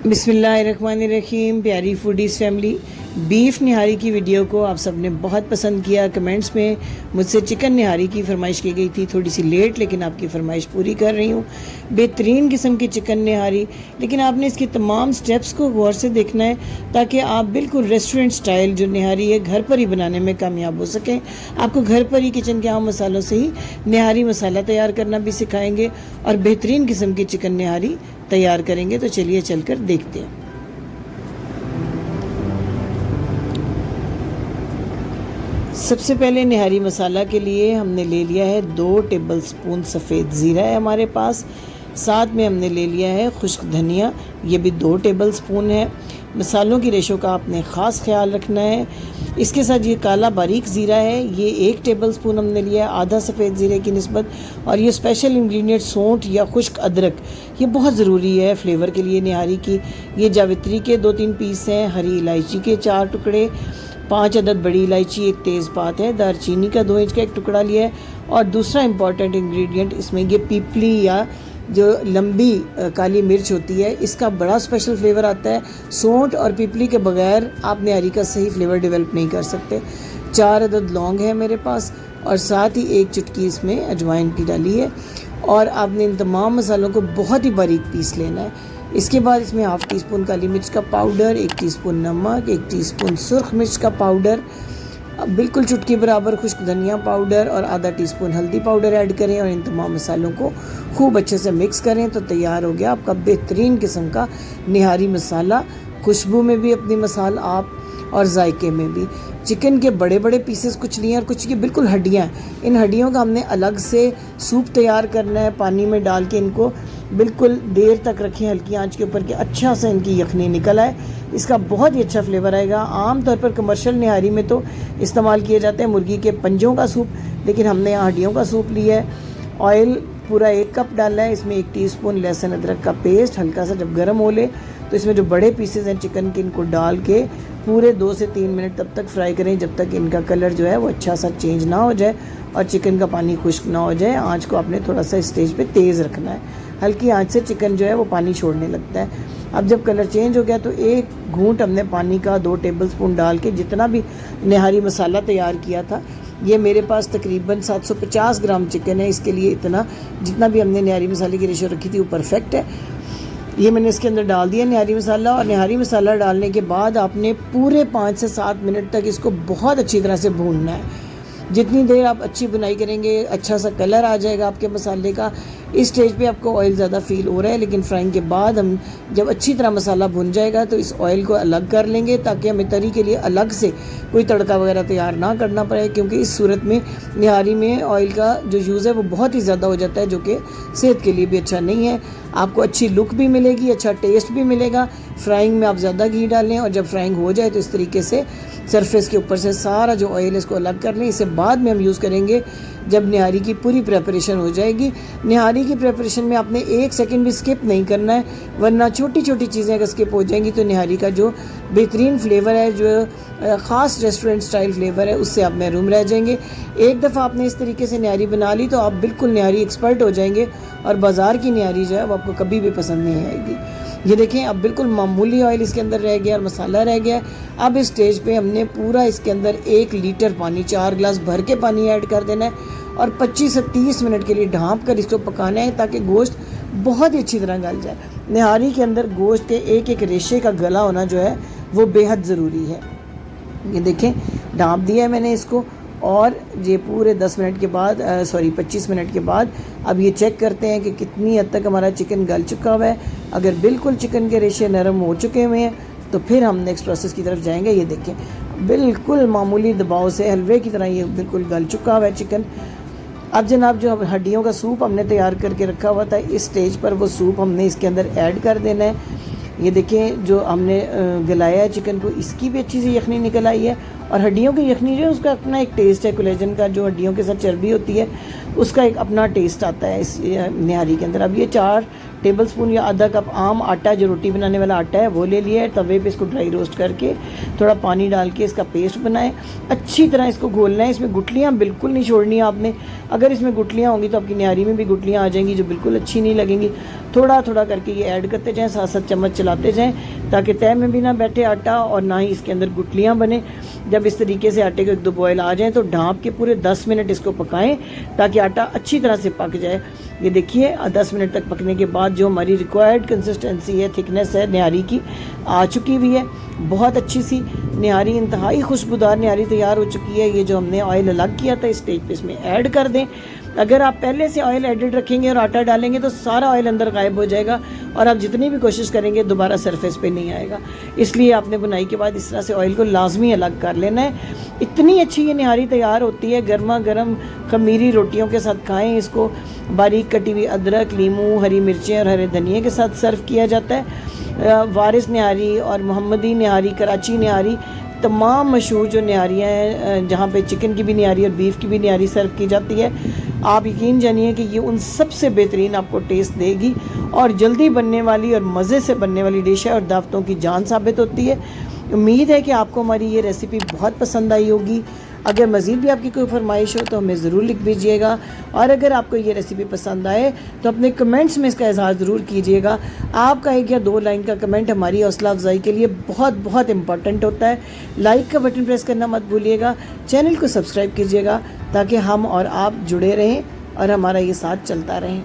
बिस्मिल्लाहिर्रहमानिर्रहीम। प्यारी foodies family, beef निहारी की वीडियो को आप सब ने बहुत पसंद किया। कमेंट्स में मुझसे चिकन निहारी की फरमाइश की गई थी, थोड़ी सी लेट, लेकिन आपकी फरमाइश पूरी कर रही हूँ। बेहतरीन किस्म की चिकन निहारी, लेकिन आपने इसके तमाम स्टेप्स को गौर से देखना है ताकि आप बिल्कुल रेस्टोरेंट स्टाइल जो निहारी है घर पर ही बनाने में कामयाब हो सकें। आपको घर पर ही किचन के आम मसालों से ही निहारी मसाला तैयार करना भी सिखाएंगे और बेहतरीन किस्म की चिकन निहारी तैयार करेंगे। तो चलिए चलकर देखते हैं। सबसे पहले निहारी मसाला के लिए हमने ले लिया है 2 टेबलस्पून सफ़ेद ज़ीरा है हमारे पास। साथ में हमने ले लिया है खुश्क धनिया, ये भी 2 टेबलस्पून है। मसालों की रेशो का आपने ख़ास ख्याल रखना है। इसके साथ ये काला बारीक ज़ीरा है, ये 1 टेबलस्पून हमने लिया है, आधा सफ़ेद ज़ीरे की निस्बत। और ये स्पेशल इंग्रेडिएंट सौंठ या खुश्क अदरक, ये बहुत ज़रूरी है फ्लेवर के लिए निहारी की। ये जावित्री के 2-3 पीस हैं, हरी इलायची के 4 टुकड़े, 5 अदद बड़ी इलायची, 1 तेज़पात है, दारचीनी का 2 इंच का 1 टुकड़ा लिया है। और दूसरा इंपॉर्टेंट इंग्रेडिएंट इसमें ये पीपली या जो लंबी काली मिर्च होती है, इसका बड़ा स्पेशल फ्लेवर आता है। सौंठ और पीपली के बगैर आप निहारी का सही फ्लेवर डेवलप नहीं कर सकते। 4 अदद लौंग है मेरे पास और साथ ही 1 चुटकी इसमें अजवाइन की डाली है। और आपने इन तमाम मसालों को बहुत ही बारीक पीस लेना है। इसके बाद इसमें ½ टीस्पून काली मिर्च का पाउडर, 1 टीस्पून नमक, 1 टीस्पून सुर्ख मिर्च का पाउडर, बिल्कुल चुटकी बराबर खुश्क धनिया पाउडर और आधा टीस्पून हल्दी पाउडर ऐड करें और इन तमाम मसालों को खूब अच्छे से मिक्स करें। तो तैयार हो गया आपका बेहतरीन किस्म का निहारी मसाला। खुशबू में भी अपनी मसाल आप और जायके में भी। चिकन के बड़े बड़े पीसेस कुछ लिए और कुछ की बिल्कुल हड्डियाँ। इन हड्डियों का हमने अलग से सूप तैयार करना है, पानी में डाल के इनको बिल्कुल देर तक रखें हल्की आंच के ऊपर कि अच्छा से इनकी यखनी निकल आए। इसका बहुत ही अच्छा फ्लेवर आएगा। आम तौर पर कमर्शियल निहारी में तो इस्तेमाल किए जाते हैं मुर्गी के पंजों का सूप, लेकिन हमने यहाँ हड्डियों का सूप लिया है। ऑयल पूरा 1 कप डाला है, इसमें 1 टीस्पून लहसुन अदरक का पेस्ट हल्का सा जब गर्म हो ले तो इसमें जो बड़े पीसेस हैं चिकन के, इनको डाल के पूरे 2 से 3 मिनट तब तक फ्राई करें जब तक इनका कलर जो है वो अच्छा सा चेंज ना हो जाए और चिकन का पानी खुश्क ना हो जाए। आँच को आपने थोड़ा सा स्टेज पे तेज़ रखना है, हल्की आंच से चिकन जो है वो पानी छोड़ने लगता है। अब जब कलर चेंज हो गया तो 1 घूंट हमने पानी का 2 टेबलस्पून डाल के जितना भी निहारी मसाला तैयार किया था, ये मेरे पास तकरीबन 750 ग्राम चिकन है, इसके लिए इतना जितना भी हमने निहारी मसाले की रेशो रखी थी वो परफेक्ट है। ये मैंने इसके अंदर डाल दिया निहारी मसाला। और निहारी मसाला डालने के बाद आपने पूरे 5 से 7 मिनट तक इसको बहुत अच्छी तरह से भूनना है। जितनी देर आप अच्छी बुनाई करेंगे अच्छा सा कलर आ जाएगा आपके मसाले का। इस स्टेज पे आपको ऑयल ज़्यादा फील हो रहा है, लेकिन फ्राइंग के बाद हम जब अच्छी तरह मसाला भुन जाएगा तो इस ऑयल को अलग कर लेंगे ताकि हमें तरी के लिए अलग से कोई तड़का वगैरह तैयार ना करना पड़े, क्योंकि इस सूरत में निहारी में ऑयल का जो यूज़ है वो बहुत ही ज़्यादा हो जाता है, जो कि सेहत के लिए भी अच्छा नहीं है। आपको अच्छी लुक भी मिलेगी, अच्छा टेस्ट भी मिलेगा। फ्राइंग में आप ज़्यादा घी डालें और जब फ्राइंग हो जाए तो इस तरीके से सरफेस के ऊपर से सारा जो ऑयल है इसको अलग कर लें। इसे बाद में हम यूज़ करेंगे जब निहारी की पूरी प्रेपरेशन हो जाएगी। निहारी की प्रेपरेशन में आपने 1 सेकंड भी स्किप नहीं करना है, वरना छोटी छोटी चीज़ें अगर स्किप हो जाएंगी तो निहारी का जो बेहतरीन फ्लेवर है, जो ख़ास रेस्टोरेंट स्टाइल फ्लेवर है, उससे आप महरूम रह जाएंगे। एक दफ़ा आपने इस तरीके से निहारी बना ली तो आप बिल्कुल निहारी एक्सपर्ट हो जाएंगे और बाज़ार की निहारी जो है वो आपको कभी भी पसंद नहीं आएगी। ये देखें, अब बिल्कुल मामूली ऑयल इसके अंदर रह गया और मसाला रह गया। अब इस स्टेज पे हमने पूरा इसके अंदर 1 लीटर पानी, 4 गिलास भर के पानी ऐड कर देना है और 25 से 30 मिनट के लिए ढाँप कर इसको पकाना है ताकि गोश्त बहुत ही अच्छी तरह गल जाए। निहारी के अंदर गोश्त के एक एक रेशे का गला होना जो है वो बेहद ज़रूरी है। ये देखें, ढाँप दिया है मैंने इसको और ये पूरे 10 मिनट के बाद 25 मिनट के बाद अब ये चेक करते हैं कि कितनी हद तक हमारा चिकन गल चुका हुआ है। अगर बिल्कुल चिकन के रेशे नरम हो चुके हुए हैं तो फिर हम नेक्स्ट प्रोसेस की तरफ जाएंगे। ये देखें, बिल्कुल मामूली दबाव से हलवे की तरह ये बिल्कुल गल चुका हुआ है चिकन। अब जनाब जो हड्डियों का सूप हमने तैयार करके रखा हुआ था, इस स्टेज पर वो सूप हमने इसके अंदर ऐड कर देना है। ये देखें, जो हमने गलाया है चिकन को, इसकी भी अच्छी सी यखनी निकल आई है। और हड्डियों की यखनी जो है उसका अपना एक टेस्ट है। कोलेजन का जो हड्डियों के साथ चर्बी होती है उसका एक अपना टेस्ट आता है इस निहारी के अंदर। अब ये 4 टेबलस्पून या आधा कप आम आटा, जो रोटी बनाने वाला आटा है, वो ले लिया है। तवे पे इसको ड्राई रोस्ट करके थोड़ा पानी डाल के इसका पेस्ट बनाएं। अच्छी तरह इसको घोलना है। इसमें गुठलियाँ बिल्कुल नहीं छोड़नी है आपने। अगर इसमें गुठलियाँ होंगी तो आपकी निहारी में भी गुठलियाँ आ जाएंगी जो बिल्कुल अच्छी नहीं लगेंगी। थोड़ा थोड़ा करके ये ऐड करते जाएँ, 7-7 चम्मच चलाते जाएँ ताकि तह में भी ना बैठे आटा और ना ही इसके अंदर गुठलियाँ बने। जब इस तरीके से आटे के 1-2 बॉयल आ जाएँ तो ढाँप के पूरे 10 मिनट इसको पकाएं ताकि आटा अच्छी तरह से पक जाए। ये देखिए 10 मिनट तक पकने के बाद जो हमारी रिक्वायर्ड कंसिस्टेंसी है, थिकनेस है निहारी की, आ चुकी हुई है। बहुत अच्छी सी निहारी, इंतहाई खुशबूदार निहारी तैयार हो चुकी है। ये जो हमने ऑयल अलग किया था इस स्टेज पे इसमें ऐड कर दें। अगर आप पहले से ऑयल एडिड रखेंगे और आटा डालेंगे तो सारा ऑयल अंदर गायब हो जाएगा और आप जितनी भी कोशिश करेंगे दोबारा सरफेस पे नहीं आएगा। इसलिए आपने बुनाई के बाद इस तरह से ऑयल को लाजमी अलग कर लेना है। इतनी अच्छी ये निहारी तैयार होती है। गर्मा गर्म खमीरी रोटियों के साथ खाएं इसको। बारीक कटी हुई अदरक, लीमू, हरी मिर्चें और हरे धनिए के साथ सर्व किया जाता है। वारिस निहारी और मोहम्मदी निहारी, कराची निहारी, तमाम मशहूर जो निहारियाँ हैं जहाँ पे चिकन की भी निहारी और बीफ की भी निहारी सर्व की जाती है, आप यकीन जानिए कि ये उन सबसे बेहतरीन आपको टेस्ट देगी और जल्दी बनने वाली और मज़े से बनने वाली डिश है और दावतों की जान साबित होती है। उम्मीद है कि आपको हमारी ये रेसिपी बहुत पसंद आई होगी। अगर मज़ीद भी आपकी कोई फरमाइश हो तो हमें ज़रूर लिख दीजिएगा और अगर आपको ये रेसिपी पसंद आए तो अपने कमेंट्स में इसका इज़हार ज़रूर कीजिएगा। आपका 1 या 2 लाइन का कमेंट हमारी हौसला अफजाई के लिए बहुत बहुत इंपॉर्टेंट होता है। लाइक का बटन प्रेस करना मत भूलिएगा। चैनल को सब्सक्राइब कीजिएगा ताकि हम और आप जुड़े रहें और हमारा ये साथ चलता रहें।